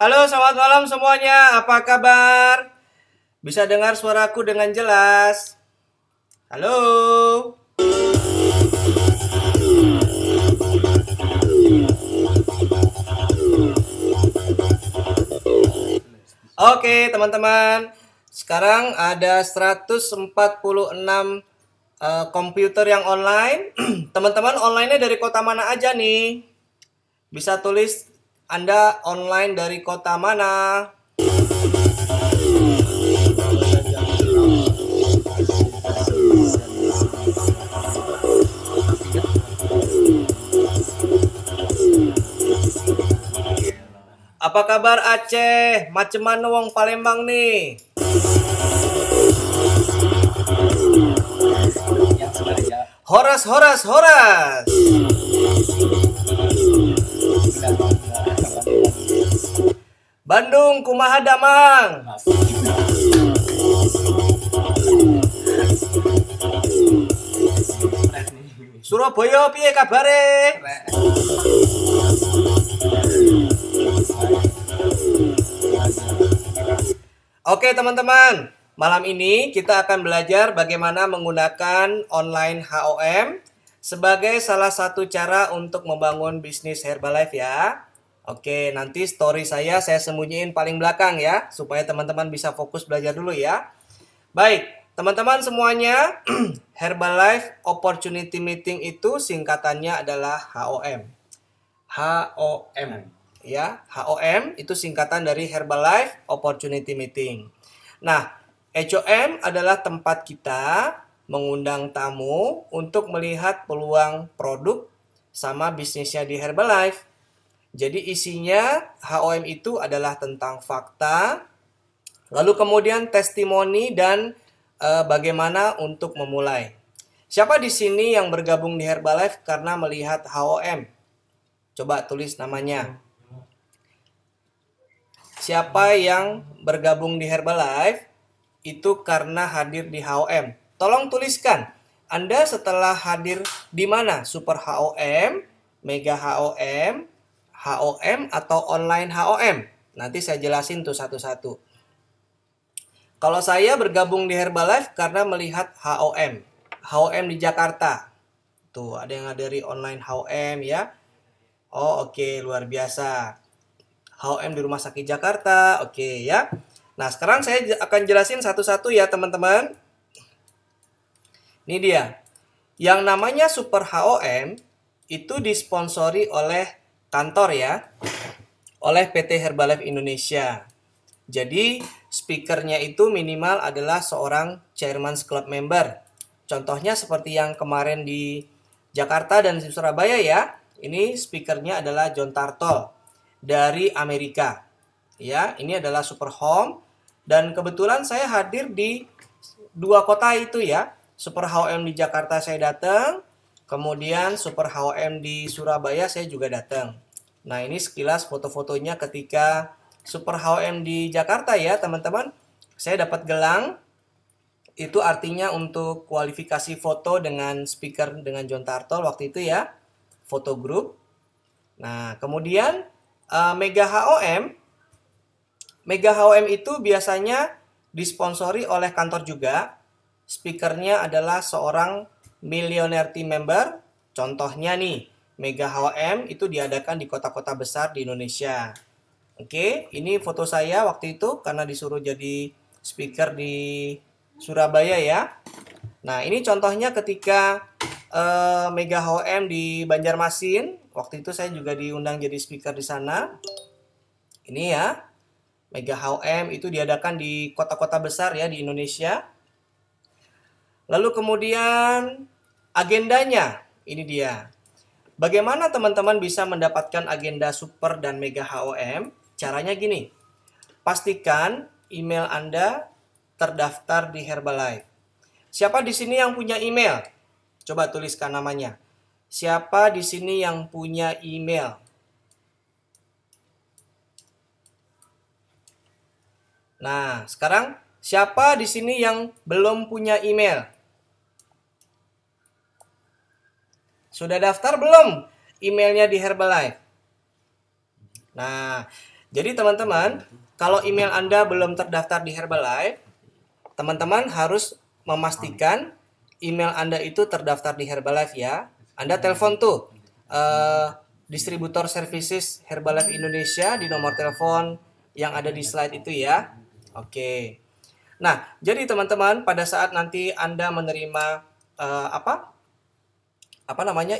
Halo, selamat malam semuanya. Apa kabar? Bisa dengar suaraku dengan jelas? Halo. Oke, teman-teman. Sekarang ada 146 komputer yang online. Teman-teman online-nya dari kota mana aja nih? Bisa tulis Anda online dari kota mana? Apa kabar Aceh? Macem mana wong Palembang nih? Horas, horas, horas. Bandung, kumaha damang. Surabaya piye kabare? Oke teman-teman, malam ini kita akan belajar bagaimana menggunakan online HOM sebagai salah satu cara untuk membangun bisnis Herbalife ya. Oke, nanti story saya sembunyiin paling belakang ya, supaya teman-teman bisa fokus belajar dulu ya. Baik, teman-teman semuanya, Herbalife Opportunity Meeting itu singkatannya adalah HOM. HOM. Ya, HOM itu singkatan dari Herbalife Opportunity Meeting. Nah, HOM adalah tempat kita mengundang tamu untuk melihat peluang produk sama bisnisnya di Herbalife. Jadi isinya HOM itu adalah tentang fakta, lalu kemudian testimoni dan bagaimana untuk memulai. Siapa di sini yang bergabung di Herbalife karena melihat HOM? Coba tulis namanya. Siapa yang bergabung di Herbalife itu karena hadir di HOM? Tolong tuliskan. Anda setelah hadir di mana? Super HOM, Mega HOM, HOM atau online HOM? Nanti saya jelasin tuh satu-satu. Kalau saya bergabung di Herbalife karena melihat HOM. HOM di Jakarta. Tuh, ada yang dari online HOM ya. Oh, oke, luar biasa. HOM di Rumah Sakit Jakarta, oke ya. Nah, sekarang saya akan jelasin satu-satu ya teman-teman. Ini dia. Yang namanya Super HOM itu disponsori oleh kantor ya. Oleh PT Herbalife Indonesia. Jadi, speakernya itu minimal adalah seorang Chairman's Club member. Contohnya seperti yang kemarin di Jakarta dan di Surabaya ya. Ini speakernya adalah John Tartol dari Amerika. Ya, ini adalah Super Home dan kebetulan saya hadir di dua kota itu ya. Super HOM di Jakarta saya datang, kemudian Super HOM di Surabaya saya juga datang. Nah, ini sekilas foto-fotonya ketika Super HOM di Jakarta ya, teman-teman. Saya dapat gelang. Itu artinya untuk kualifikasi foto dengan speaker dengan John Tartol waktu itu ya. Foto grup. Nah, kemudian Mega HOM itu biasanya disponsori oleh kantor juga. Speakernya adalah seorang millionaire team member. Contohnya nih, Mega HOM itu diadakan di kota-kota besar di Indonesia. Oke, ini foto saya waktu itu karena disuruh jadi speaker di Surabaya ya. Nah, ini contohnya ketika Mega HOM di Banjarmasin. Waktu itu saya juga diundang jadi speaker di sana. Ini ya, Mega HOM itu diadakan di kota-kota besar ya di Indonesia. Lalu kemudian agendanya, ini dia. Bagaimana teman-teman bisa mendapatkan agenda Super dan Mega HOM? Caranya gini, pastikan email Anda terdaftar di Herbalife. Siapa di sini yang punya email? Coba tuliskan namanya. Siapa di sini yang punya email? Nah, sekarang siapa di sini yang belum punya email? Sudah daftar belum emailnya di Herbalife? Nah, Jadi teman-teman, kalau email Anda belum terdaftar di Herbalife, teman-teman harus memastikan email Anda itu terdaftar di Herbalife ya. Anda telepon tuh distributor services Herbalife Indonesia di nomor telepon yang ada di slide itu ya. Oke. Nah, jadi teman-teman, pada saat nanti Anda menerima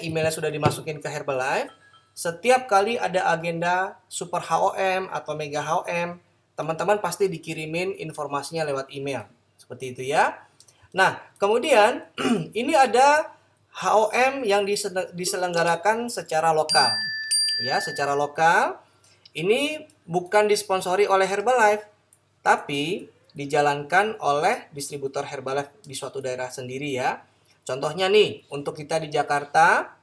emailnya sudah dimasukin ke Herbalife, setiap kali ada agenda Super HOM atau Mega HOM, teman-teman pasti dikirimin informasinya lewat email. Seperti itu ya. Nah, kemudian ini ada HOM yang diselenggarakan secara lokal. Ya, secara lokal. Ini bukan disponsori oleh Herbalife, tapi dijalankan oleh distributor Herbalife di suatu daerah sendiri ya. Contohnya nih, untuk kita di Jakarta,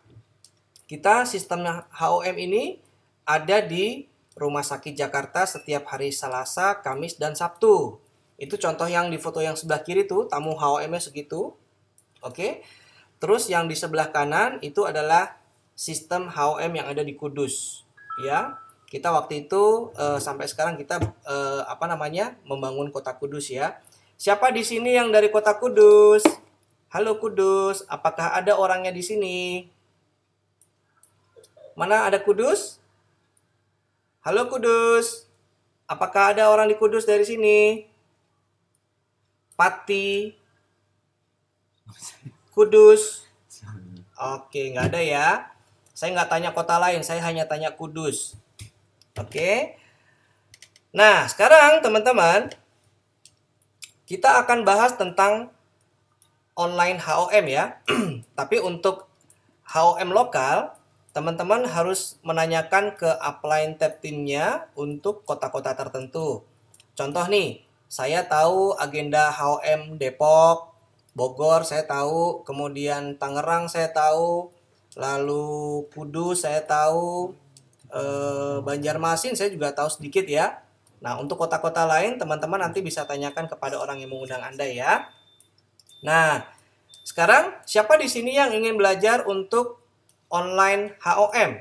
kita sistemnya HOM ini ada di Rumah Sakit Jakarta setiap hari Selasa, Kamis, dan Sabtu. Itu contoh yang di foto yang sebelah kiri tuh, tamu HOM-nya segitu. Oke. Terus yang di sebelah kanan itu adalah sistem HOM yang ada di Kudus. Ya. Kita waktu itu sampai sekarang kita membangun Kota Kudus ya. Siapa di sini yang dari Kota Kudus? Halo Kudus, apakah ada orangnya di sini? Mana ada Kudus? Halo Kudus. Apakah ada orang di Kudus dari sini? Pati. Kudus. Oke, nggak ada ya. Saya nggak tanya kota lain, saya hanya tanya Kudus. Oke. Nah, sekarang teman-teman, kita akan bahas tentang online HOM ya. Tapi untuk HOM lokal, teman-teman harus menanyakan ke upline tab timnya untuk kota-kota tertentu. Contoh nih, saya tahu agenda HOM Depok, Bogor saya tahu, kemudian Tangerang saya tahu, lalu Kudus saya tahu, Banjarmasin saya juga tahu sedikit ya. Nah, untuk kota-kota lain teman-teman nanti bisa tanyakan kepada orang yang mengundang Anda ya. Nah, sekarang siapa di sini yang ingin belajar untuk online HOM?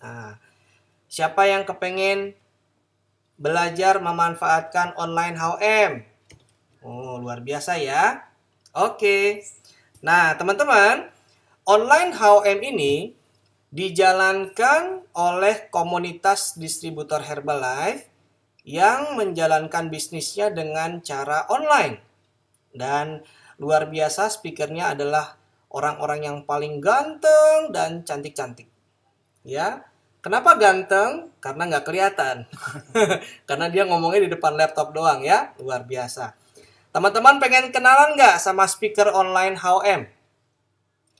Nah, siapa yang kepengen belajar memanfaatkan online HOM? Oh, luar biasa ya. Oke. Nah, teman-teman, online HOM ini dijalankan oleh komunitas distributor Herbalife yang menjalankan bisnisnya dengan cara online. Dan luar biasa speakernya adalah orang-orang yang paling ganteng dan cantik-cantik. Ya, kenapa ganteng? Karena nggak kelihatan. Karena dia ngomongnya di depan laptop doang ya. Luar biasa. Teman-teman pengen kenalan nggak sama speaker online HOM?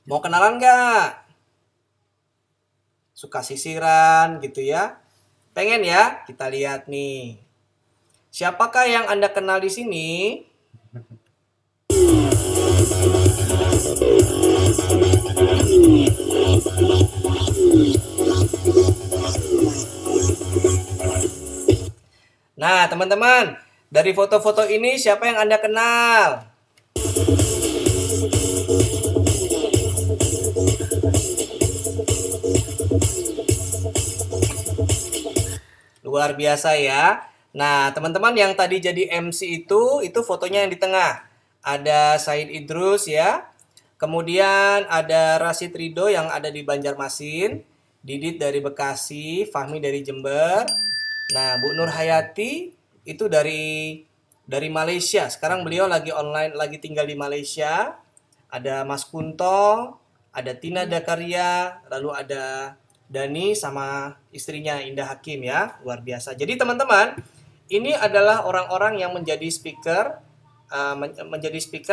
Mau kenalan nggak? Suka sisiran gitu ya. Pengen ya? Kita lihat nih. Siapakah yang Anda kenal di sini? Nah, teman-teman, dari foto-foto ini siapa yang Anda kenal? Luar biasa ya. Nah, teman-teman yang tadi jadi MC itu fotonya yang di tengah. Ada Said Idrus ya. Kemudian ada Rashid Ridho yang ada di Banjarmasin. Didit dari Bekasi, Fahmi dari Jember. Nah, Bu Nur Hayati itu dari Malaysia. Sekarang beliau lagi online, lagi tinggal di Malaysia. Ada Mas Kunto, ada Tina Dakaria, lalu ada Dani sama istrinya Indah Hakim ya, luar biasa. Jadi teman-teman, ini adalah orang-orang yang menjadi speaker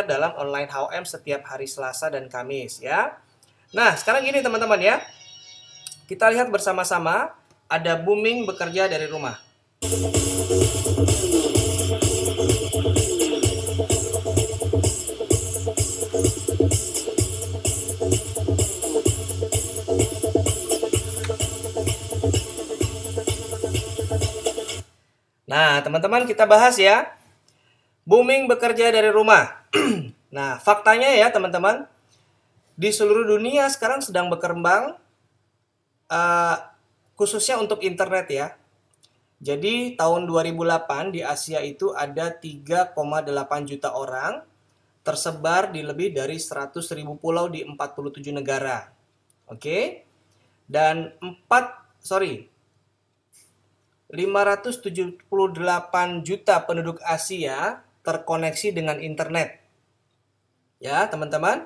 dalam online HOM setiap hari Selasa dan Kamis ya. Nah, sekarang gini teman-teman ya, kita lihat bersama-sama ada booming bekerja dari rumah. Nah, teman-teman kita bahas ya. Booming bekerja dari rumah. Nah, faktanya ya teman-teman, di seluruh dunia sekarang sedang berkembang khususnya untuk internet ya. Jadi tahun 2008 di Asia itu ada 3,8 juta orang tersebar di lebih dari 100.000 pulau di 47 negara. Oke. Dan 578 juta penduduk Asia terkoneksi dengan internet. Ya, teman-teman.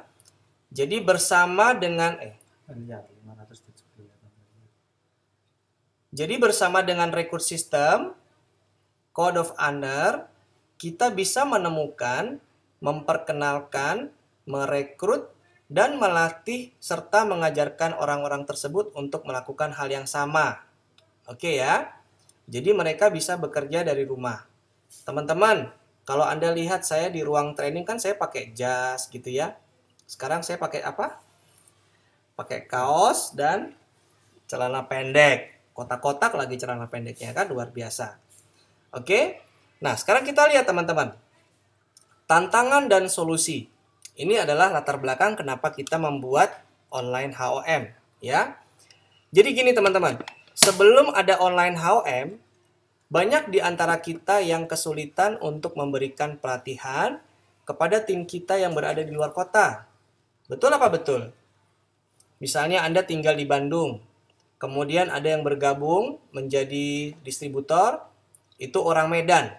Jadi bersama dengan record system Code of Honor, kita bisa menemukan, memperkenalkan, merekrut, dan melatih serta mengajarkan orang-orang tersebut untuk melakukan hal yang sama. Oke ya. Jadi mereka bisa bekerja dari rumah. Teman-teman, kalau Anda lihat saya di ruang training kan saya pakai jas gitu ya. Sekarang saya pakai apa? Pakai kaos dan celana pendek. Kotak-kotak lagi celana pendeknya kan, luar biasa. Oke. Nah, sekarang kita lihat teman-teman. Tantangan dan solusi. Ini adalah latar belakang kenapa kita membuat online HOM, ya. Jadi gini teman-teman, sebelum ada online HOM, banyak di antara kita yang kesulitan untuk memberikan pelatihan kepada tim kita yang berada di luar kota. Betul apa betul? Misalnya Anda tinggal di Bandung, kemudian ada yang bergabung menjadi distributor, itu orang Medan.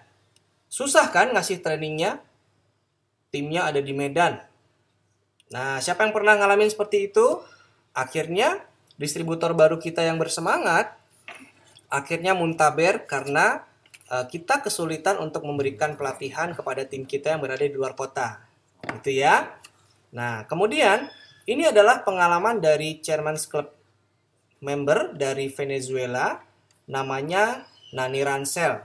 Susah kan ngasih trainingnya? Timnya ada di Medan. Nah, siapa yang pernah ngalamin seperti itu? Akhirnya, distributor baru kita yang bersemangat, akhirnya muntaber karena kita kesulitan untuk memberikan pelatihan kepada tim kita yang berada di luar kota. Gitu ya. Nah, kemudian, ini adalah pengalaman dari Chairman's Club member dari Venezuela, namanya Nani Ransel.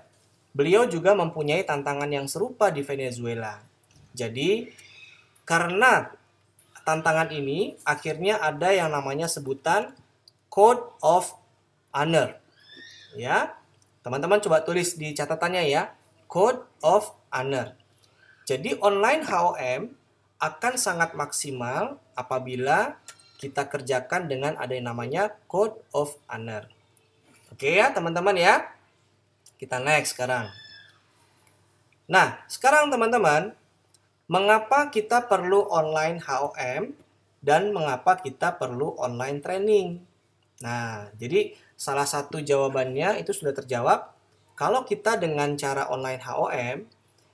Beliau juga mempunyai tantangan yang serupa di Venezuela. Jadi, karena tantangan ini, akhirnya ada yang namanya sebutan Code of Honor. Ya, teman-teman coba tulis di catatannya ya, Code of Honor. Jadi, online HOM akan sangat maksimal apabila kita kerjakan dengan ada yang namanya Code of Honor. Oke ya, teman-teman ya. Kita next sekarang. Nah, sekarang teman-teman, mengapa kita perlu online HOM dan mengapa kita perlu online training? Nah, jadi salah satu jawabannya itu sudah terjawab. Kalau kita dengan cara online HOM,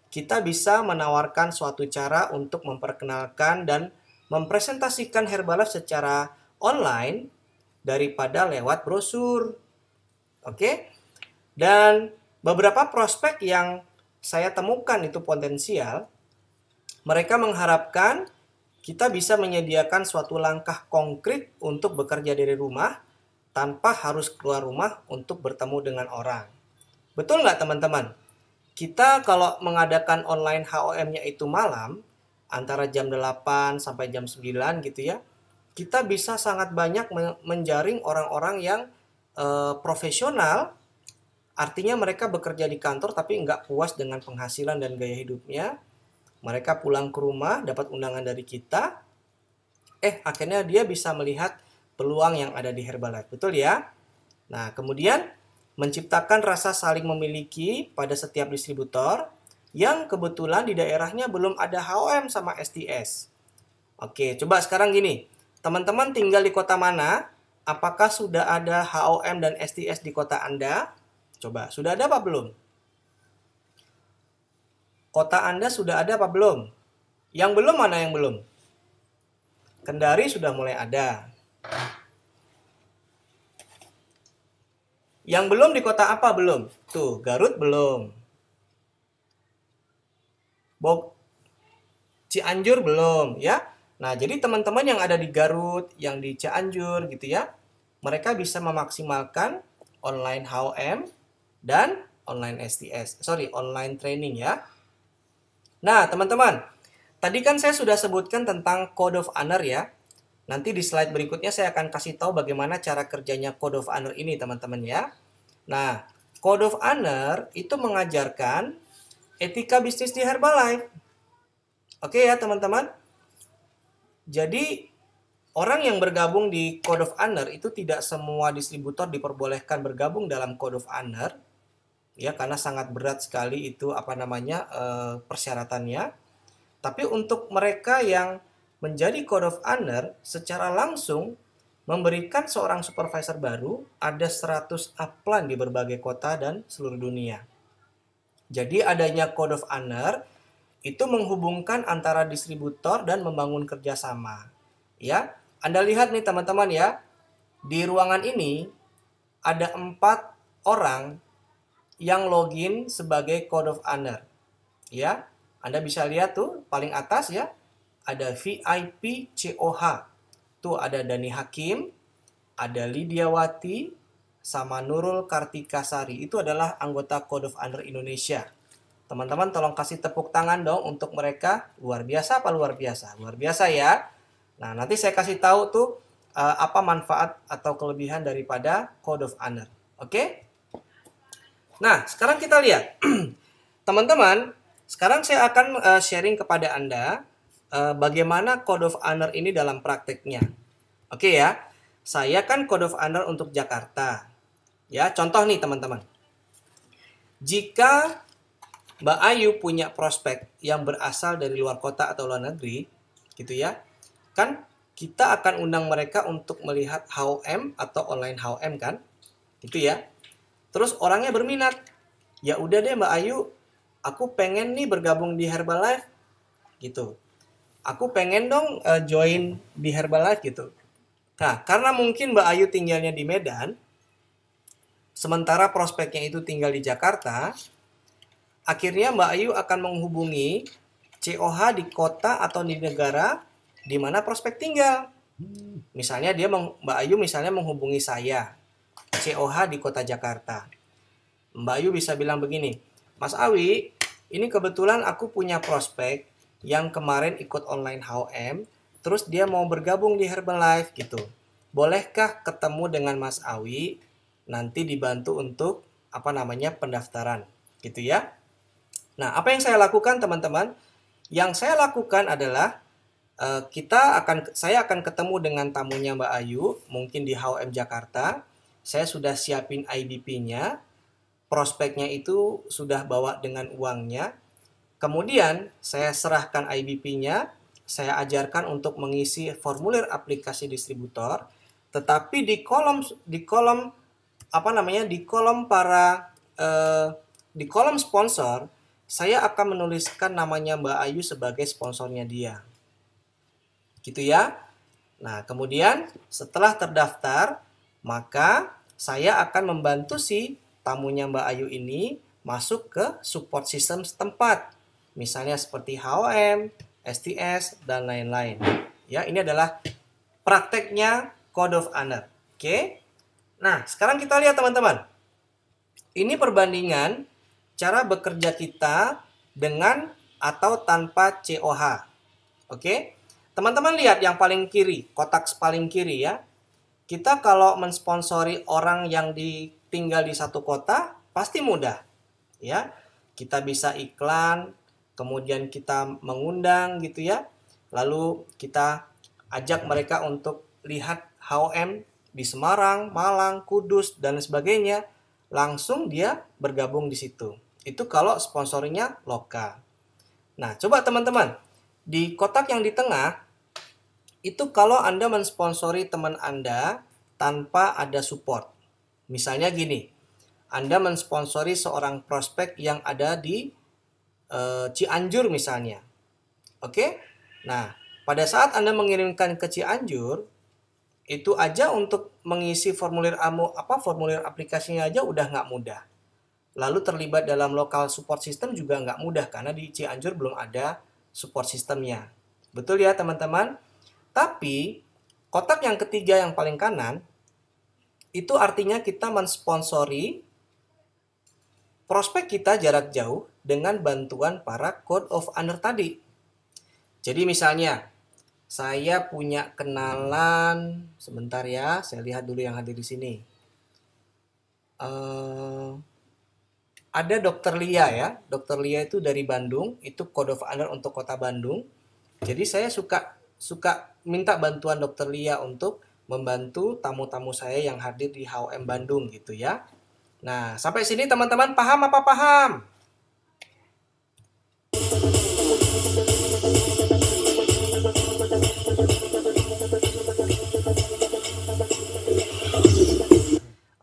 kita bisa menawarkan suatu cara untuk memperkenalkan dan mempresentasikan Herbalife secara online daripada lewat brosur. Oke? Dan beberapa prospek yang saya temukan itu potensial, mereka mengharapkan kita bisa menyediakan suatu langkah konkret untuk bekerja dari rumah tanpa harus keluar rumah untuk bertemu dengan orang. Betul nggak teman-teman? Kita kalau mengadakan online HOM-nya itu malam, antara jam 8 sampai jam 9 gitu ya, kita bisa sangat banyak menjaring orang-orang yang profesional, artinya mereka bekerja di kantor tapi nggak puas dengan penghasilan dan gaya hidupnya. Mereka pulang ke rumah, dapat undangan dari kita. Akhirnya dia bisa melihat peluang yang ada di Herbalife. Betul ya? Nah, kemudian menciptakan rasa saling memiliki pada setiap distributor yang kebetulan di daerahnya belum ada HOM sama STS. Oke, coba sekarang gini. Teman-teman tinggal di kota mana? Apakah sudah ada HOM dan STS di kota Anda? Coba, sudah ada apa belum? Kota Anda sudah ada apa belum? Yang belum mana yang belum? Kendari sudah mulai ada. Yang belum di kota apa belum? Tuh, Garut belum. Cianjur belum ya. Nah, jadi teman-teman yang ada di Garut, yang di Cianjur gitu ya, mereka bisa memaksimalkan online HOM dan online STS. Online training ya. Nah, teman-teman, tadi kan saya sudah sebutkan tentang Code of Honor ya. Nanti di slide berikutnya saya akan kasih tahu bagaimana cara kerjanya Code of Honor ini, teman-teman ya. Nah, Code of Honor itu mengajarkan etika bisnis di Herbalife. Oke ya, teman-teman. Jadi, orang yang bergabung di Code of Honor itu tidak semua distributor diperbolehkan bergabung dalam Code of Honor. ya, karena sangat berat sekali itu persyaratannya. Tapi untuk mereka yang menjadi Code of Honor secara langsung memberikan seorang supervisor baru, ada 100 upline di berbagai kota dan seluruh dunia. Jadi adanya Code of Honor itu menghubungkan antara distributor dan membangun kerjasama. Ya, Anda lihat nih teman-teman ya, di ruangan ini ada 4 orang yang login sebagai Code of Honor. Ya, Anda bisa lihat tuh paling atas ya, ada VIP COH. Tuh ada Dani Hakim, ada Lidiawati, sama Nurul Kartikasari. Itu adalah anggota Code of Honor Indonesia. Teman-teman tolong kasih tepuk tangan dong untuk mereka. Luar biasa apa luar biasa? Luar biasa ya. Nah, nanti saya kasih tahu tuh apa manfaat atau kelebihan daripada Code of Honor. Oke? Nah, sekarang kita lihat. Teman-teman, sekarang saya akan sharing kepada Anda bagaimana Code of Honor ini dalam prakteknya. Oke ya, saya kan Code of Honor untuk Jakarta. Ya, contoh nih teman-teman. Jika Mbak Ayu punya prospek yang berasal dari luar kota atau luar negeri, gitu ya, kan kita akan undang mereka untuk melihat HOM atau online HOM kan, gitu ya. Terus orangnya berminat, ya udah deh Mbak Ayu, aku pengen nih bergabung di Herbalife, gitu. Aku pengen dong join di Herbalife gitu. Nah, karena mungkin Mbak Ayu tinggalnya di Medan, sementara prospeknya itu tinggal di Jakarta, akhirnya Mbak Ayu akan menghubungi COH di kota atau di negara di mana prospek tinggal. Misalnya Mbak Ayu misalnya menghubungi saya, COH di kota Jakarta. Mbak Ayu bisa bilang begini, Mas Awi, ini kebetulan aku punya prospek yang kemarin ikut online HOM, terus dia mau bergabung di Herbalife gitu. Bolehkah ketemu dengan Mas Awi, nanti dibantu untuk pendaftaran gitu ya. Nah, apa yang saya lakukan teman-teman? Yang saya lakukan adalah saya akan ketemu dengan tamunya Mbak Ayu, mungkin di HOM Jakarta. Saya sudah siapin IDP-nya, prospeknya itu sudah bawa dengan uangnya. Kemudian saya serahkan IDP-nya, saya ajarkan untuk mengisi formulir aplikasi distributor, tetapi di kolom sponsor, saya akan menuliskan namanya Mbak Ayu sebagai sponsornya dia. Gitu ya. Nah, kemudian setelah terdaftar, maka saya akan membantu si tamunya Mbak Ayu ini masuk ke support system setempat. Misalnya seperti HOM, STS, dan lain-lain. Ya, ini adalah prakteknya Code of Honor. Oke. Nah, sekarang kita lihat teman-teman. Ini perbandingan cara bekerja kita dengan atau tanpa COH. Oke. Teman-teman lihat yang paling kiri, kotak paling kiri ya. Kita kalau mensponsori orang yang tinggal di satu kota, pasti mudah. Ya. Kita bisa iklan, kemudian kita mengundang gitu ya. Lalu kita ajak mereka untuk lihat HOM di Semarang, Malang, Kudus, dan sebagainya. Langsung dia bergabung di situ. Itu kalau sponsornya lokal. Nah, coba teman-teman, di kotak yang di tengah, itu kalau Anda mensponsori teman Anda tanpa ada support. Misalnya gini, Anda mensponsori seorang prospek yang ada di Cianjur misalnya. Oke? Nah, pada saat Anda mengirimkan ke Cianjur, itu aja untuk mengisi formulir aplikasinya aja udah nggak mudah. Lalu terlibat dalam local support system juga nggak mudah karena di Cianjur belum ada support sistemnya. Betul ya teman-teman? Tapi kotak yang ketiga yang paling kanan itu artinya kita mensponsori prospek kita jarak jauh dengan bantuan para Code of Honor tadi. Jadi misalnya saya punya kenalan, sebentar ya, saya lihat dulu yang hadir di sini. Ada Dr. Lia ya. Dr. Lia itu dari Bandung, itu Code of Honor untuk Kota Bandung. Jadi saya suka minta bantuan Dr. Lia untuk membantu tamu-tamu saya yang hadir di HOM Bandung gitu ya. Nah, sampai sini teman-teman paham apa paham?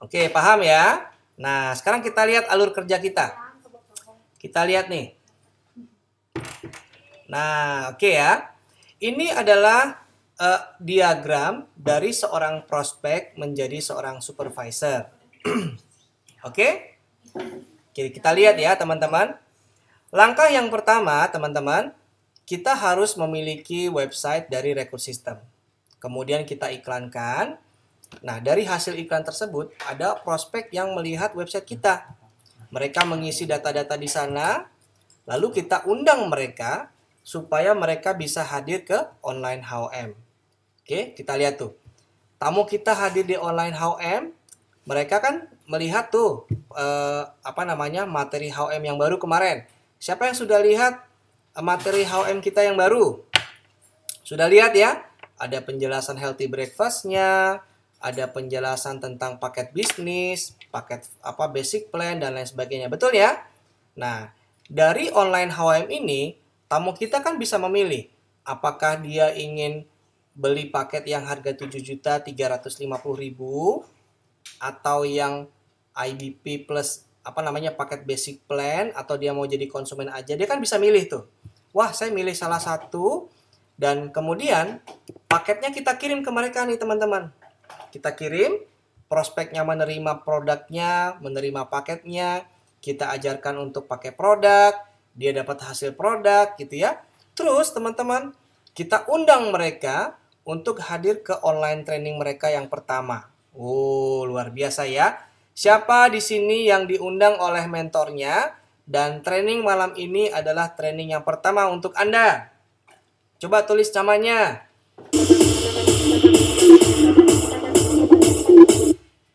Oke, paham ya? Nah, sekarang kita lihat alur kerja kita. Kita lihat nih. Nah, oke ya. Ini adalah diagram dari seorang prospek menjadi seorang supervisor. Oke? Oke, kita lihat ya teman-teman. Langkah yang pertama teman-teman, kita harus memiliki website dari rekrut system. Kemudian kita iklankan. Nah, dari hasil iklan tersebut ada prospek yang melihat website kita. Mereka mengisi data-data di sana, lalu kita undang mereka supaya mereka bisa hadir ke online HOM. Oke, kita lihat tuh. Tamu kita hadir di online HOM, mereka kan melihat tuh materi HOM yang baru kemarin. Siapa yang sudah lihat materi HOM kita yang baru? Sudah lihat ya? Ada penjelasan healthy breakfast-nya, ada penjelasan tentang paket bisnis, paket basic plan dan lain sebagainya. Betul ya? Nah, dari online HOM ini, tamu kita kan bisa memilih apakah dia ingin beli paket yang harga 7.350.000 atau yang IBP plus paket basic plan, atau dia mau jadi konsumen aja. Dia kan bisa milih tuh. Wah, saya milih salah satu, dan kemudian paketnya kita kirim ke mereka nih teman-teman. Kita kirim, prospeknya menerima produknya, menerima paketnya, kita ajarkan untuk pakai produk, dia dapat hasil produk gitu ya. Terus teman-teman, kita undang mereka untuk hadir ke online training mereka yang pertama. Oh, luar biasa ya. Siapa di sini yang diundang oleh mentornya dan training malam ini adalah training yang pertama untuk Anda? Coba tulis namanya.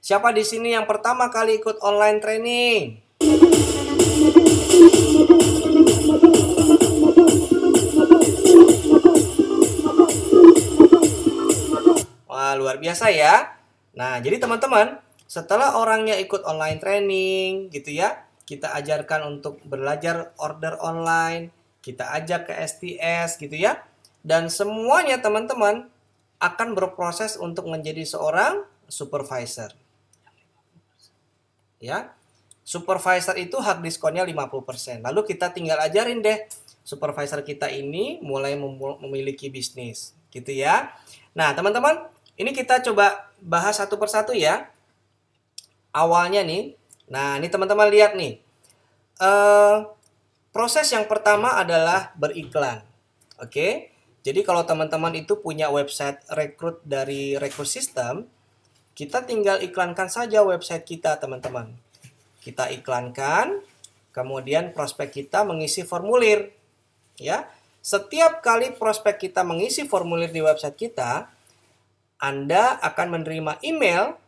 Siapa di sini yang pertama kali ikut online training? Wah, luar biasa ya. Nah, jadi teman-teman, setelah orangnya ikut online training gitu ya, kita ajarkan untuk belajar order online, kita ajak ke STS gitu ya. Dan semuanya teman-teman akan berproses untuk menjadi seorang supervisor. Ya. Supervisor itu hak diskonnya 50%. Lalu kita tinggal ajarin deh supervisor kita ini mulai memiliki bisnis, gitu ya. Nah, teman-teman, ini kita coba bahas satu persatu ya. Awalnya nih. Nah, ini teman-teman lihat nih. Proses yang pertama adalah beriklan. Oke. Jadi kalau teman-teman itu punya website rekrut dari rekrut system, kita tinggal iklankan saja website kita, teman-teman. Kita iklankan, kemudian prospek kita mengisi formulir. Ya. Setiap kali prospek kita mengisi formulir di website kita, Anda akan menerima email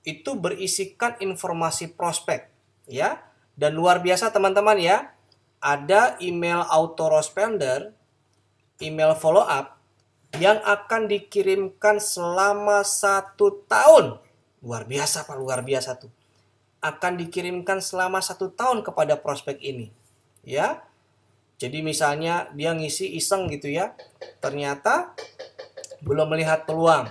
itu berisikan informasi prospek, ya. Dan luar biasa teman-teman ya, ada email autoresponder, email follow up yang akan dikirimkan selama 1 tahun. Luar biasa Pak, luar biasa tuh. Akan dikirimkan selama 1 tahun kepada prospek ini, ya. Jadi misalnya dia ngisi iseng gitu ya, ternyata belum melihat peluang.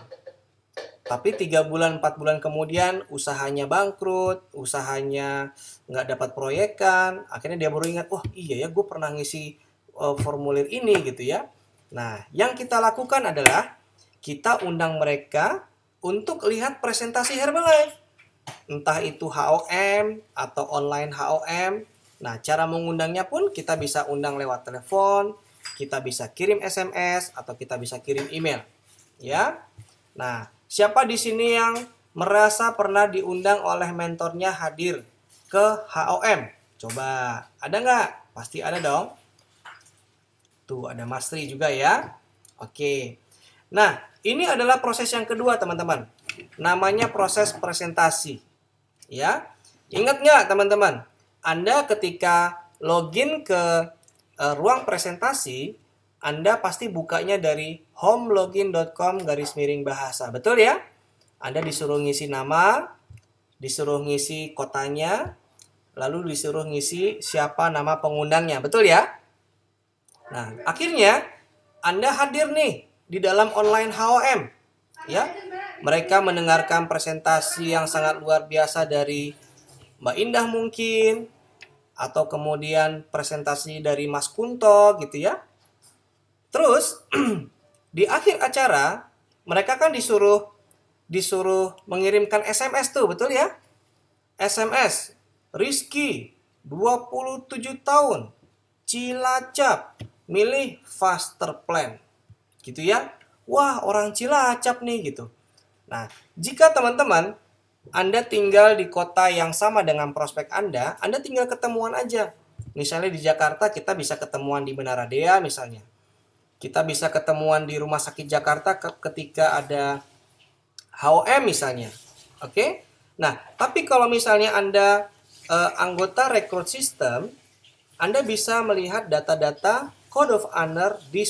Tapi 3 bulan, 4 bulan kemudian usahanya bangkrut, usahanya nggak dapat proyekan, akhirnya dia baru ingat, oh iya ya gue pernah ngisi formulir ini gitu ya. Nah, yang kita lakukan adalah kita undang mereka untuk lihat presentasi Herbalife. Entah itu HOM atau online HOM. Nah, cara mengundangnya pun kita bisa undang lewat telepon, kita bisa kirim SMS, atau kita bisa kirim email. Ya. Nah, siapa di sini yang merasa pernah diundang oleh mentornya hadir ke HOM? Coba, ada nggak? Pasti ada dong. Tuh, ada Mas Tri juga ya. Oke. Nah, ini adalah proses yang kedua, teman-teman. Namanya proses presentasi. Ya. Ingat nggak, teman-teman? Anda ketika login ke ruang presentasi, Anda pasti bukanya dari homelogin.com/bahasa. Betul ya? Anda disuruh ngisi nama, disuruh ngisi kotanya, lalu disuruh ngisi siapa nama pengundangnya, betul ya? Nah, akhirnya Anda hadir nih di dalam online HOM, ya. Mereka mendengarkan presentasi yang sangat luar biasa dari Mbak Indah mungkin, atau kemudian presentasi dari Mas Kunto gitu ya. Terus di akhir acara mereka kan disuruh mengirimkan SMS tuh, betul ya? SMS, Rizky, 27 tahun, Cilacap, milih Faster Plan. Gitu ya. Wah, orang Cilacap nih gitu. Nah, jika teman-teman Anda tinggal di kota yang sama dengan prospek Anda tinggal ketemuan aja. Misalnya di Jakarta kita bisa ketemuan di Menara Dea misalnya. Kita bisa ketemuan di Rumah Sakit Jakarta ketika ada HOM misalnya. Oke? Nah, tapi kalau misalnya Anda anggota rekrut sistem, Anda bisa melihat data-data Code of Honor di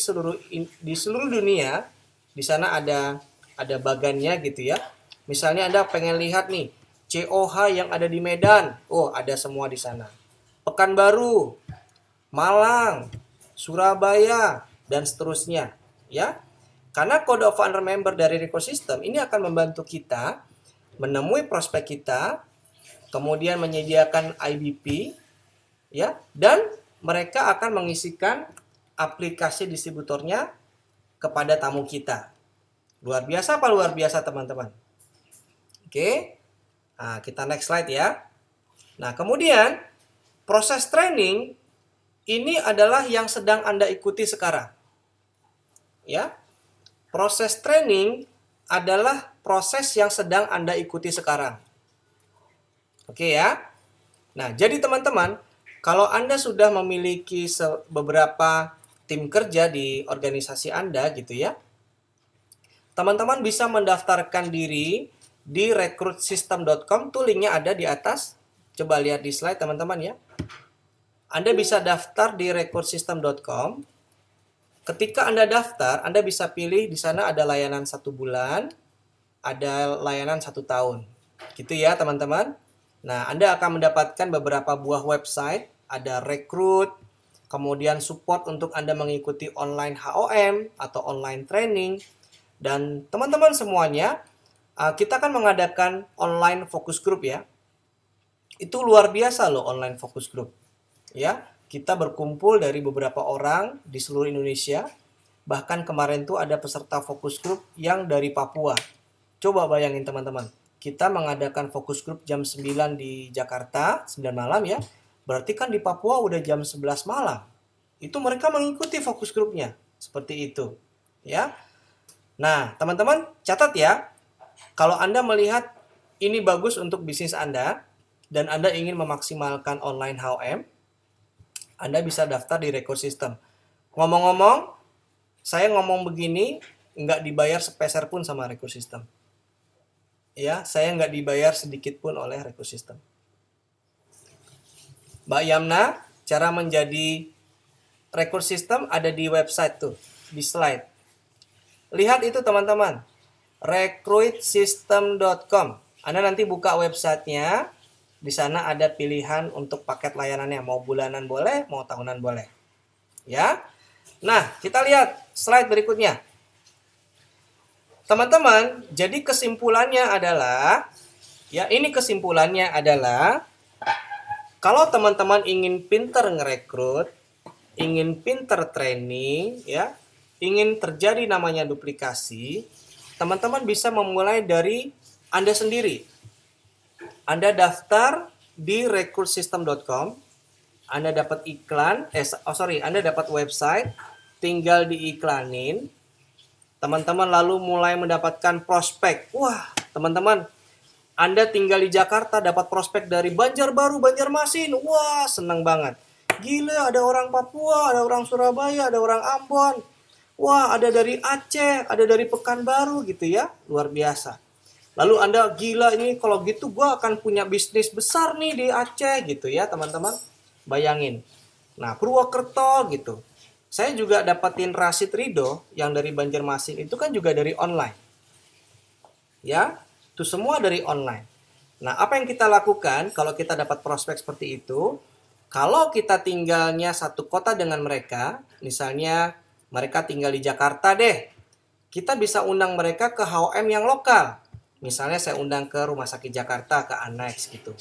seluruh dunia. Di sana ada bagannya gitu ya. Misalnya Anda pengen lihat nih COH yang ada di Medan. Oh, ada semua di sana. Pekanbaru, Malang, Surabaya, dan seterusnya, ya. Karena Code of Honor member dari rekrut sistem ini akan membantu kita menemui prospek kita, kemudian menyediakan IBP, ya, dan mereka akan mengisikan aplikasi distributornya kepada tamu kita. Luar biasa apa luar biasa teman-teman? Oke. Nah, kita next slide ya. Nah, kemudian proses training ini adalah yang sedang Anda ikuti sekarang. Ya. Proses training adalah proses yang sedang Anda ikuti sekarang. Oke ya. Nah, jadi teman-teman, kalau Anda sudah memiliki beberapa tim kerja di organisasi Anda gitu ya, teman-teman bisa mendaftarkan diri di rekrutsistem.com, tuh linknya ada di atas. Coba lihat di slide teman-teman ya. Anda bisa daftar di rekrutsistem.com. Ketika Anda daftar, Anda bisa pilih di sana ada layanan 1 bulan, ada layanan 1 tahun. Gitu ya teman-teman. Nah, Anda akan mendapatkan beberapa buah website, ada rekrut, kemudian support untuk Anda mengikuti online HOM atau online training. Dan teman-teman semuanya, kita akan mengadakan online focus group ya. Itu luar biasa loh online focus group. Ya, kita berkumpul dari beberapa orang di seluruh Indonesia. Bahkan kemarin tuh ada peserta focus group yang dari Papua. Coba bayangin teman-teman. Kita mengadakan focus group jam 9 di Jakarta, 9 malam ya. Berarti kan di Papua udah jam 11 malam. Itu mereka mengikuti focus groupnya. Seperti itu. Ya. Nah, teman-teman catat ya. Kalau Anda melihat ini bagus untuk bisnis Anda dan Anda ingin memaksimalkan online HOM, Anda bisa daftar di rekrut sistem. Ngomong-ngomong, saya ngomong begini nggak dibayar sepeser pun sama rekrut sistem. Ya, saya nggak dibayar sedikit pun oleh rekrut sistem. Mbak Yamna, cara menjadi rekrut sistem ada di website tuh, di slide. Lihat itu teman-teman. rekrutsistem.com. Anda nanti buka websitenya, di sana ada pilihan untuk paket layanannya, mau bulanan boleh, mau tahunan boleh. Ya. Nah, kita lihat slide berikutnya. Teman-teman, jadi kesimpulannya adalah, ya ini kesimpulannya adalah, kalau teman-teman ingin pinter ngerekrut, ingin pinter training, ya, ingin terjadi namanya duplikasi, teman-teman bisa memulai dari Anda sendiri. Anda daftar di rekrutsistem.com, Anda dapat iklan, Anda dapat website, tinggal diiklanin, teman-teman lalu mulai mendapatkan prospek. Wah, teman-teman, Anda tinggal di Jakarta dapat prospek dari Banjarbaru, Banjarmasin. Wah, senang banget. Gila, ada orang Papua, ada orang Surabaya, ada orang Ambon. Wah, ada dari Aceh, ada dari Pekanbaru gitu ya. Luar biasa. Lalu Anda gila ini kalau gitu gue akan punya bisnis besar nih di Aceh gitu ya teman-teman. Bayangin. Nah, Purwokerto gitu. Saya juga dapatin Rashid Ridho yang dari Banjarmasin itu kan juga dari online. Ya, itu semua dari online. Nah, apa yang kita lakukan kalau kita dapat prospek seperti itu? Kalau kita tinggalnya satu kota dengan mereka, misalnya mereka tinggal di Jakarta deh, kita bisa undang mereka ke HOM yang lokal. Misalnya saya undang ke Rumah Sakit Jakarta, ke Annex gitu.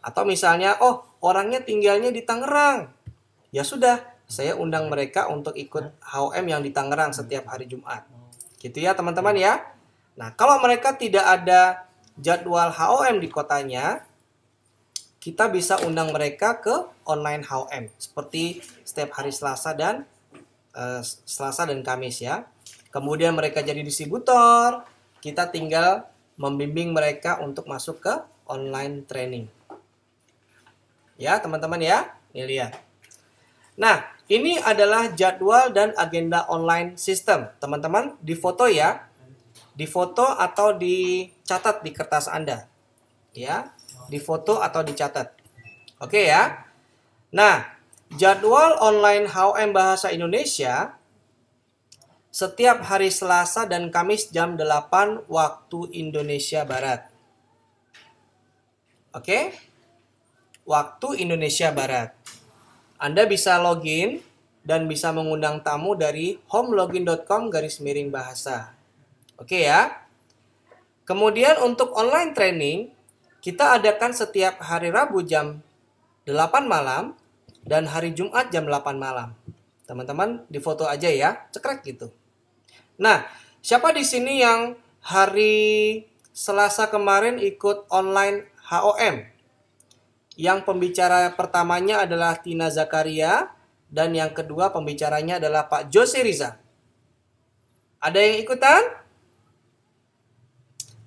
Atau misalnya, oh orangnya tinggalnya di Tangerang. Ya sudah, saya undang mereka untuk ikut HOM yang di Tangerang setiap hari Jumat. Gitu ya teman-teman ya. Nah, kalau mereka tidak ada jadwal HOM di kotanya, kita bisa undang mereka ke online HOM seperti setiap hari Selasa dan Kamis ya. Kemudian mereka jadi distributor, kita tinggal membimbing mereka untuk masuk ke online training. Ya, teman-teman ya. Ini lihat. Nah, ini adalah jadwal dan agenda online system. Teman-teman, difoto ya. Difoto atau dicatat di kertas Anda. Ya, difoto atau dicatat. Oke ya. Nah, jadwal online HOM Bahasa Indonesia setiap hari Selasa dan Kamis jam 8 waktu Indonesia Barat. Oke? Waktu Indonesia Barat. Anda bisa login dan bisa mengundang tamu dari homelogin.com/bahasa. Oke ya. Kemudian untuk online training, kita adakan setiap hari Rabu jam 8 malam dan hari Jumat jam 8 malam. Teman-teman difoto aja ya, cekrek gitu. Nah, siapa di sini yang hari Selasa kemarin ikut online HOM? Yang pembicara pertamanya adalah Tina Zakaria dan yang kedua pembicaranya adalah Pak Jose Riza. Ada yang ikutan?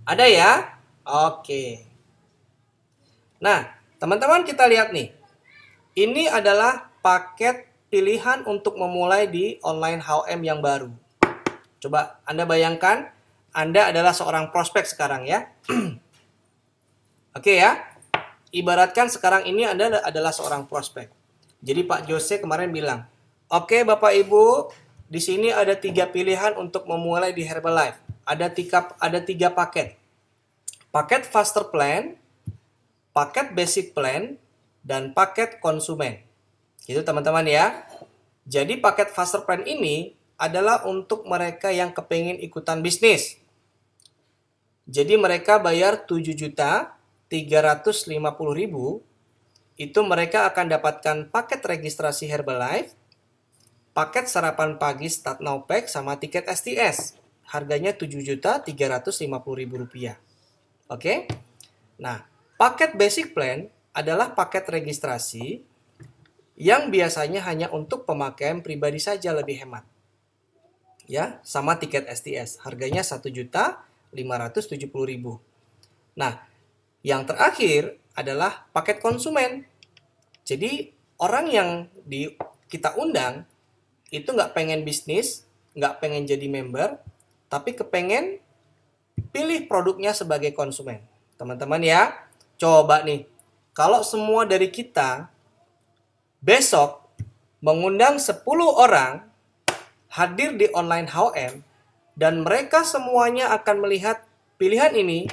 Ada ya? Oke. Nah, teman-teman kita lihat nih. Ini adalah paket pilihan untuk memulai di online HOM yang baru. Coba Anda bayangkan, Anda adalah seorang prospek sekarang ya. Oke ya. Ibaratkan sekarang ini Anda adalah seorang prospek. Jadi Pak Jose kemarin bilang, oke Bapak Ibu, di sini ada 3 pilihan untuk memulai di Herbalife. Ada 3 paket. Paket Faster Plan, paket Basic Plan, dan paket konsumen. Gitu teman-teman ya. Jadi paket Faster Plan ini adalah untuk mereka yang kepengen ikutan bisnis. Jadi mereka bayar 7.350.000, itu mereka akan dapatkan paket registrasi Herbalife, paket sarapan pagi Start Now Pack, sama tiket STS. Harganya Rp7.350.000. Oke? Nah, paket Basic Plan adalah paket registrasi yang biasanya hanya untuk pemakaian pribadi saja, lebih hemat. Ya, sama tiket STS. Harganya Rp1.570.000. Nah, yang terakhir adalah paket konsumen. Jadi orang yang kita undang itu nggak pengen bisnis, nggak pengen jadi member, tapi kepengen pilih produknya sebagai konsumen. Teman-teman ya, coba nih, kalau semua dari kita besok mengundang 10 orang hadir di online HOM dan mereka semuanya akan melihat pilihan ini,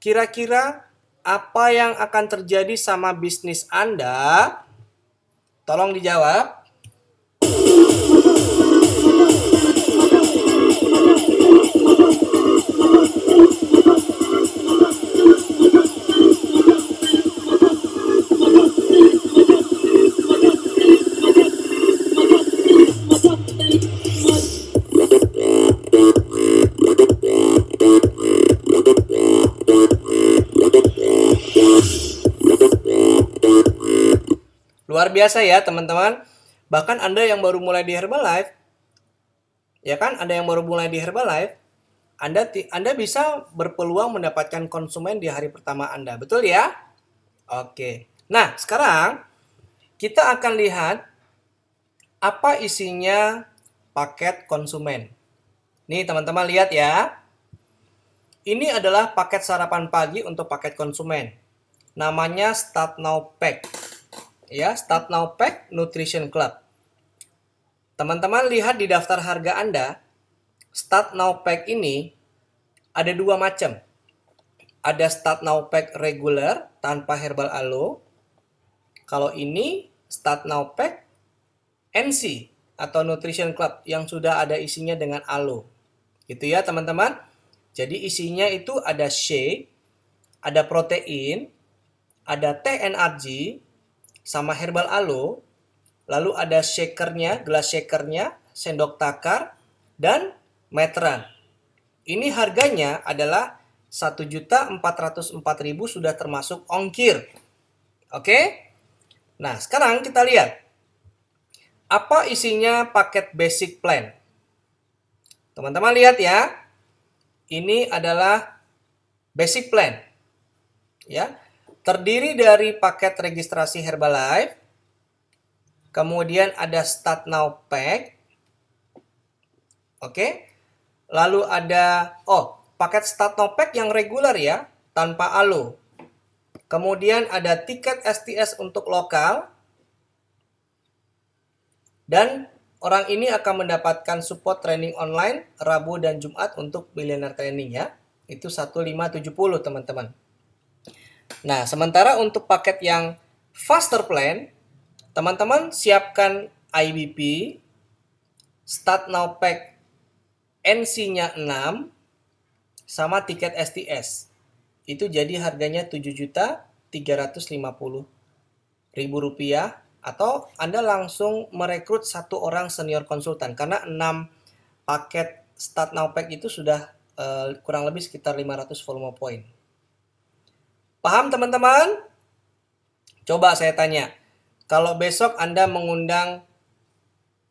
kira-kira apa yang akan terjadi sama bisnis Anda? Tolong dijawab. Luar biasa ya teman-teman. Bahkan Anda yang baru mulai di Herbalife, ya kan, Anda yang baru mulai di Herbalife, Anda bisa berpeluang mendapatkan konsumen di hari pertama Anda. Betul ya? Oke. Nah, sekarang kita akan lihat apa isinya paket konsumen. Nih teman-teman lihat ya. Ini adalah paket sarapan pagi untuk paket konsumen. Namanya Start Now Pack. Ya, Start Now Pack Nutrition Club. Teman-teman lihat di daftar harga Anda, Start Now Pack ini ada 2 macam. ada Start Now Pack regular tanpa herbal aloe. Kalau ini Start Now Pack NC atau Nutrition Club yang sudah ada isinya dengan aloe. Gitu ya teman-teman. Jadi isinya itu ada shake, ada protein, ada TNRG, sama herbal aloe. Lalu ada shakernya, gelas shakernya, sendok takar, dan meteran. Ini harganya adalah 1.404.000 sudah termasuk ongkir. Oke? Nah, sekarang kita lihat. Apa isinya paket basic plan? Teman-teman lihat ya. Ini adalah basic plan. Ya. Terdiri dari paket registrasi Herbalife. Kemudian ada Start Now Pack. Oke. Lalu ada paket Start Now Pack yang regular ya, tanpa aloe. Kemudian ada tiket STS untuk lokal. Dan orang ini akan mendapatkan support training online Rabu dan Jumat untuk Billionaire Training ya. Itu 1570 teman-teman. Nah, sementara untuk paket yang Faster Plan, teman-teman siapkan IBP, Start Now Pack NC-nya 6, sama tiket STS. Itu jadi harganya Rp7.350.000 atau Anda langsung merekrut satu orang senior konsultan karena 6 paket Start Now Pack itu sudah kurang lebih sekitar 500 volume point. Paham teman-teman? Coba saya tanya. Kalau besok Anda mengundang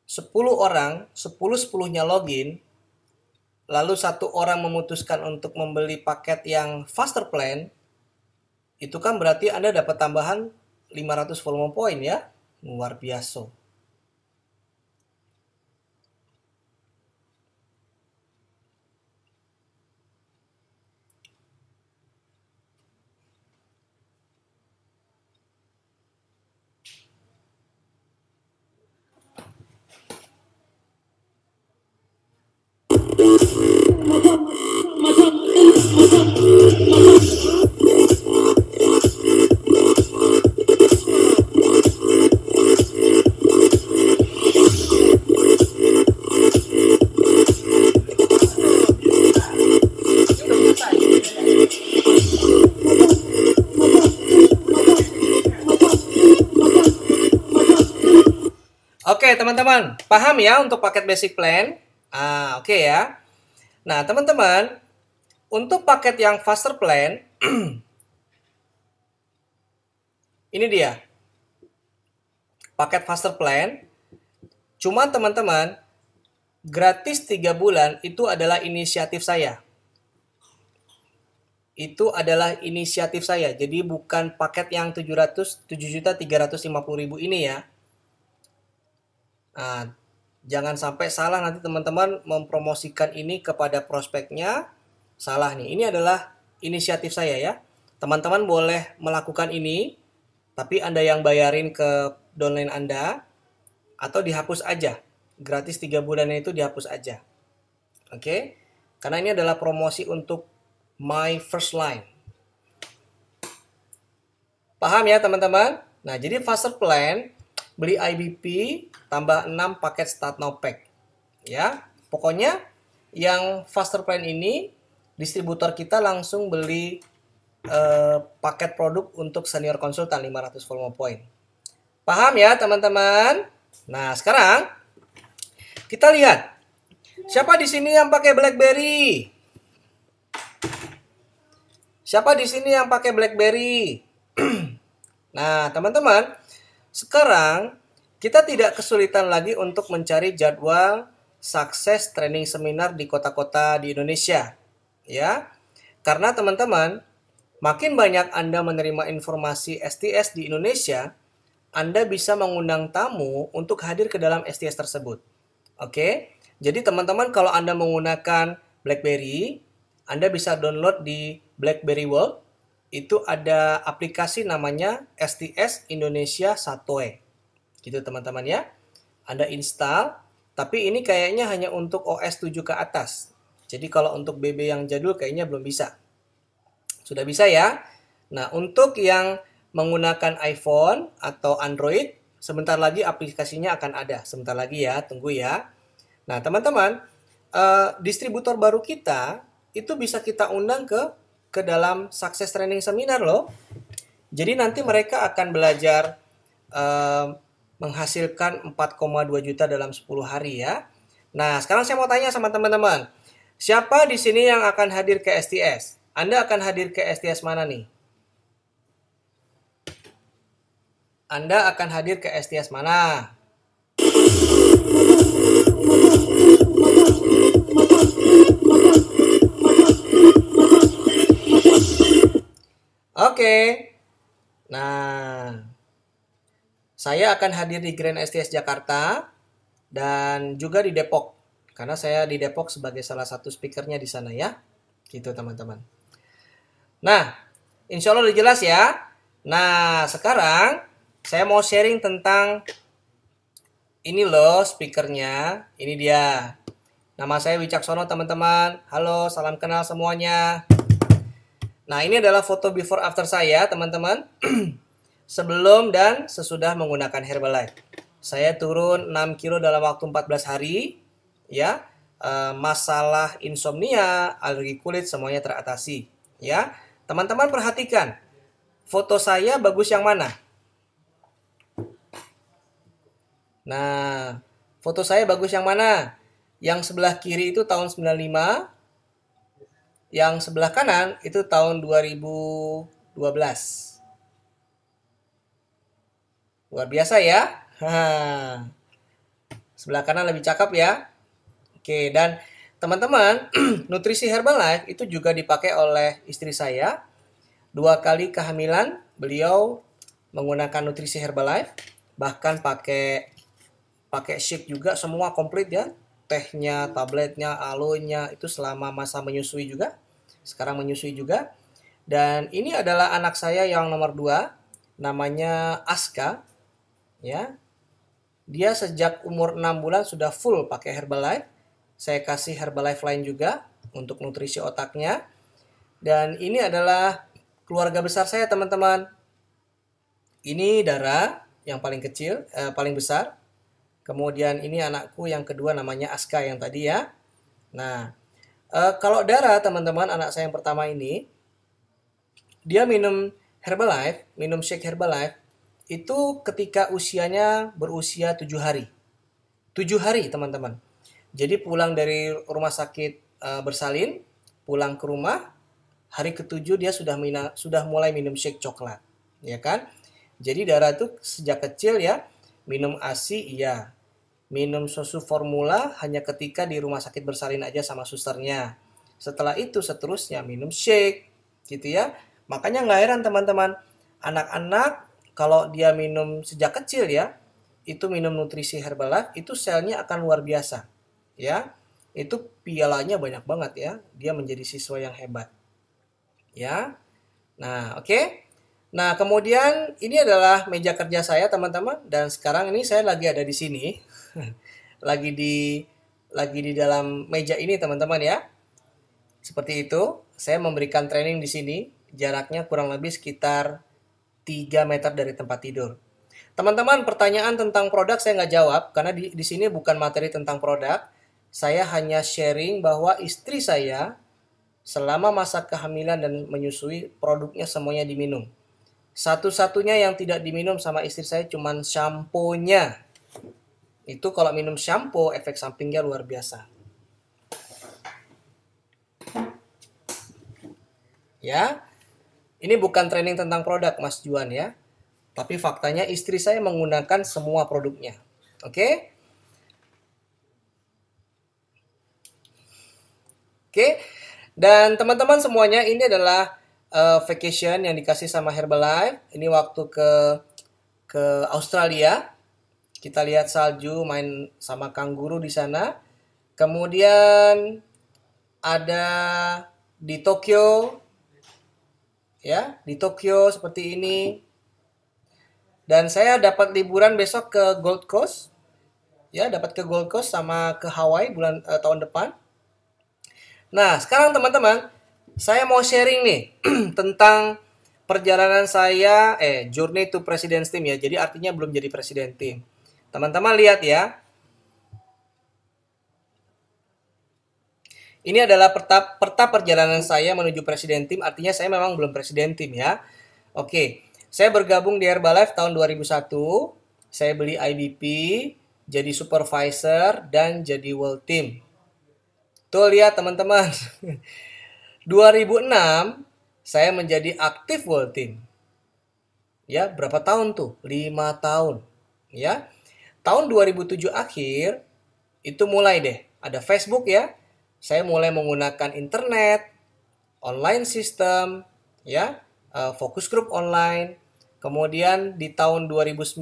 10 orang, 10-10-nya login, lalu satu orang memutuskan untuk membeli paket yang Faster Plan, itu kan berarti Anda dapat tambahan 500 volume point ya. Luar biasa. Oke teman-teman, paham ya untuk paket basic plan? Oke ya. Nah teman-teman, untuk paket yang Faster Plan, ini dia. Paket Faster Plan, cuma teman-teman, gratis 3 bulan itu adalah inisiatif saya. Itu adalah inisiatif saya, jadi bukan paket yang 7.350.000 ini ya. Nah, jangan sampai salah nanti teman-teman mempromosikan ini kepada prospeknya. Salah nih, ini adalah inisiatif saya ya. Teman-teman boleh melakukan ini, tapi Anda yang bayarin ke downline Anda, atau dihapus aja. Gratis 3 bulannya itu dihapus aja. Oke? Karena ini adalah promosi untuk My First Line. Paham ya teman-teman? Nah, jadi Faster Plan, beli IBP, tambah 6 paket Start Now Pack. Ya, pokoknya yang Faster Plan ini, distributor kita langsung beli paket produk untuk senior konsultan 500 volume point. Paham ya teman-teman? Nah, sekarang kita lihat. Siapa di sini yang pakai BlackBerry? Siapa di sini yang pakai BlackBerry? Nah, teman-teman, sekarang kita tidak kesulitan lagi untuk mencari jadwal sukses training seminar di kota-kota di Indonesia. Ya. Karena teman-teman, makin banyak Anda menerima informasi STS di Indonesia, Anda bisa mengundang tamu untuk hadir ke dalam STS tersebut. Oke. Jadi teman-teman kalau Anda menggunakan BlackBerry, Anda bisa download di BlackBerry World. Itu ada aplikasi namanya STS Indonesia Satoe. Gitu teman-teman ya. Anda install, tapi ini kayaknya hanya untuk OS 7 ke atas. Jadi kalau untuk BB yang jadul kayaknya belum bisa. Sudah bisa ya? Nah, untuk yang menggunakan iPhone atau Android, sebentar lagi aplikasinya akan ada. Sebentar lagi ya, tunggu ya. Nah, teman-teman, distributor baru kita itu bisa kita undang ke dalam Success Training Seminar loh. Jadi nanti mereka akan belajar menghasilkan 4,2 juta dalam 10 hari ya. Nah, sekarang saya mau tanya sama teman-teman. Siapa di sini yang akan hadir ke STS? Anda akan hadir ke STS mana nih? Anda akan hadir ke STS mana? Oke. Nah, saya akan hadir di Grand STS Jakarta dan juga di Depok. Karena saya di Depok sebagai salah satu speakernya di sana ya. Gitu teman-teman. Nah, insya Allah udah jelas ya. Nah, sekarang saya mau sharing tentang ini loh speakernya. Ini dia. Nama saya Wicaksono teman-teman. Halo, salam kenal semuanya. Nah, ini adalah foto before after saya, teman-teman. Sebelum dan sesudah menggunakan Herbalife. Saya turun 6 kilo dalam waktu 14 hari. Ya, masalah insomnia, alergi kulit semuanya teratasi. Ya, teman-teman perhatikan. Foto saya bagus yang mana? Nah, foto saya bagus yang mana? Yang sebelah kiri itu tahun 95. Yang sebelah kanan itu tahun 2012. Luar biasa ya. Sebelah kanan lebih cakep ya. Oke, dan teman-teman, nutrisi Herbalife itu juga dipakai oleh istri saya. 2 kali kehamilan, beliau menggunakan nutrisi Herbalife. Bahkan pakai shake juga, semua komplit ya. Tehnya, tabletnya, aloenya, itu selama masa menyusui juga. Sekarang menyusui juga. Dan ini adalah anak saya yang nomor 2, namanya Aska. Ya, dia sejak umur 6 bulan sudah full pakai Herbalife. Saya kasih Herbalife lain juga untuk nutrisi otaknya. Dan ini adalah keluarga besar saya teman-teman. Ini Dara yang paling kecil, paling besar. Kemudian ini anakku yang kedua namanya Aska yang tadi ya. Nah, kalau Dara teman-teman, anak saya yang pertama ini, dia minum Herbalife, minum shake Herbalife, itu ketika usianya berusia 7 hari. 7 hari teman-teman. Jadi pulang dari rumah sakit bersalin, pulang ke rumah, hari ke-7 dia sudah mulai minum shake coklat. Ya kan? Jadi Dara tuh sejak kecil ya, minum ASI iya. Minum susu formula hanya ketika di rumah sakit bersalin aja sama susternya. Setelah itu seterusnya minum shake gitu ya. Makanya nggak heran teman-teman, anak-anak kalau dia minum sejak kecil ya, itu minum nutrisi Herbalife, itu selnya akan luar biasa. Ya, itu pialanya banyak banget ya. Dia menjadi siswa yang hebat. Ya. Nah, oke. Nah, kemudian ini adalah meja kerja saya teman-teman, dan sekarang ini saya lagi ada di sini. lagi di dalam meja ini teman-teman ya. Seperti itu, saya memberikan training di sini, jaraknya kurang lebih sekitar 3 meter dari tempat tidur. Teman-teman, pertanyaan tentang produk saya nggak jawab, karena di sini bukan materi tentang produk. Saya hanya sharing bahwa istri saya selama masa kehamilan dan menyusui, produknya semuanya diminum. Satu-satunya yang tidak diminum sama istri saya cuman shampoo-nya. Itu kalau minum shampoo, efek sampingnya luar biasa. Ya, ini bukan training tentang produk Mas Juan ya. Tapi faktanya istri saya menggunakan semua produknya. Oke? Oke. Dan teman-teman semuanya, ini adalah vacation yang dikasih sama Herbalife. Ini waktu ke Australia. Kita lihat salju, main sama kanguru di sana. Kemudian ada di Tokyo. Ya, di Tokyo seperti ini. Dan saya dapat liburan besok ke Gold Coast. Ya, dapat ke Gold Coast sama ke Hawaii tahun depan. Nah, sekarang teman-teman, Saya mau sharing nih tentang perjalanan saya, journey to President's Team ya. Jadi artinya belum jadi Presiden Team. Teman-teman lihat ya. Ini adalah peta perjalanan saya menuju Presiden Team. Artinya saya memang belum Presiden Team ya. Oke, saya bergabung di Herbalife tahun 2001. Saya beli IBP, jadi supervisor, dan jadi World Team. Tuh lihat teman-teman. 2006 saya menjadi aktif World Team. Ya, berapa tahun tuh? 5 tahun. Ya. Tahun 2007 akhir itu mulai deh ada Facebook ya. Saya mulai menggunakan internet, online system, ya, focus group online. Kemudian di tahun 2009,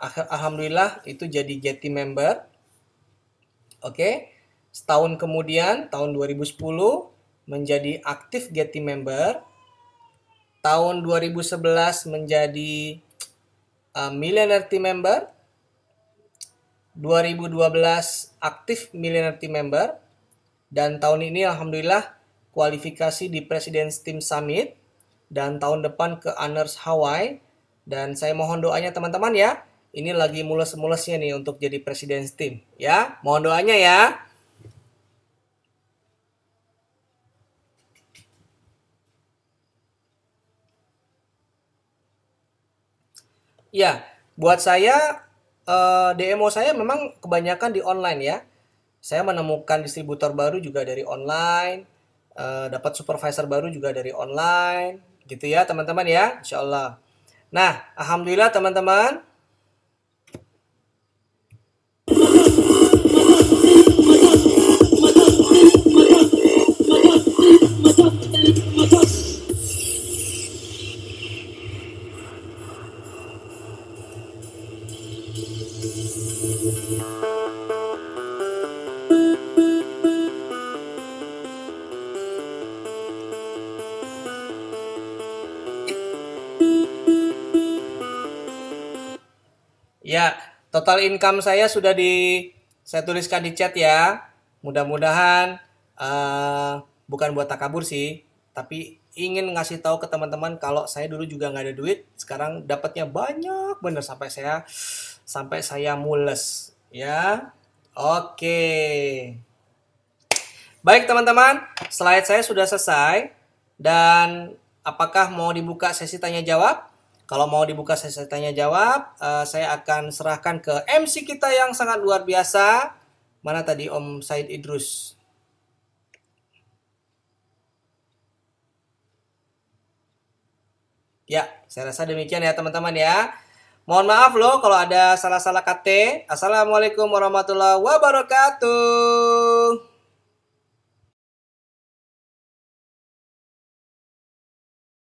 alhamdulillah itu jadi Getty member. Oke, setahun kemudian tahun 2010 menjadi aktif Getty member. Tahun 2011 menjadi Millionaire Team member. 2012 aktif Millionaire Team member. Dan tahun ini alhamdulillah kualifikasi di President's Team Summit. Dan tahun depan ke Honors Hawaii. Dan saya mohon doanya teman-teman ya. Ini lagi mulus-mulusnya nih untuk jadi President's Team. Ya, mohon doanya ya. Ya, buat saya DMO saya memang kebanyakan di online ya. Saya menemukan distributor baru juga dari online, dapat supervisor baru juga dari online, gitu ya teman-teman ya, insya Allah. Nah, alhamdulillah teman-teman. Ya, total income saya sudah saya tuliskan di chat ya. Mudah-mudahan bukan buat takabur sih, tapi ingin ngasih tahu ke teman-teman kalau saya dulu juga nggak ada duit, sekarang dapatnya banyak bener sampai saya mules ya. Oke. Baik teman-teman, slide saya sudah selesai dan apakah mau dibuka sesi tanya jawab? Kalau mau dibuka sesi tanya jawab, saya akan serahkan ke MC kita yang sangat luar biasa. Mana tadi Om Said Idrus? Ya, saya rasa demikian ya teman-teman ya. Mohon maaf loh kalau ada salah-salah kata. Assalamualaikum warahmatullahi wabarakatuh.